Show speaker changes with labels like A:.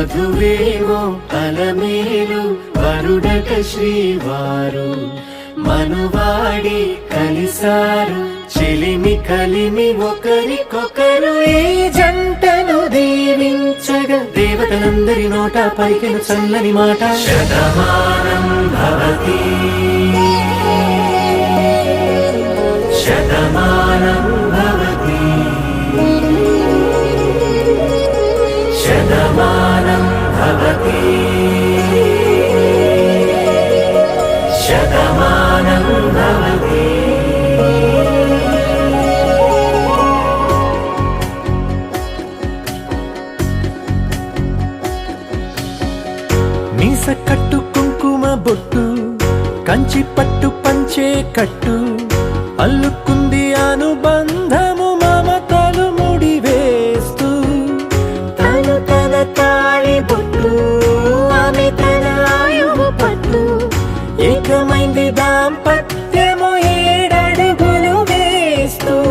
A: వధువేవో అలమేలు వరుడట శ్రీవారు మనువాడి కలిసారు చెలిమి కలిమి ఒకరికొకరు ఈ జంటను దీవించగా దేవతలందరి నోట పలికిన చల్లని మాట శతమానం భవతి శతమానం భవతి శతమానం భవతి శతమానం భవతి. మీస కట్టు కుంకుమ బొట్టు కంచి పట్టు పంచే కట్టు అల్లుకుంది అనుబంధము మమతలు ముడివేస్తూ
B: తను తన తాళి బొట్టు ఆమె తన ఆయువు పట్టు
A: ఏకమైంది దాంపత్యం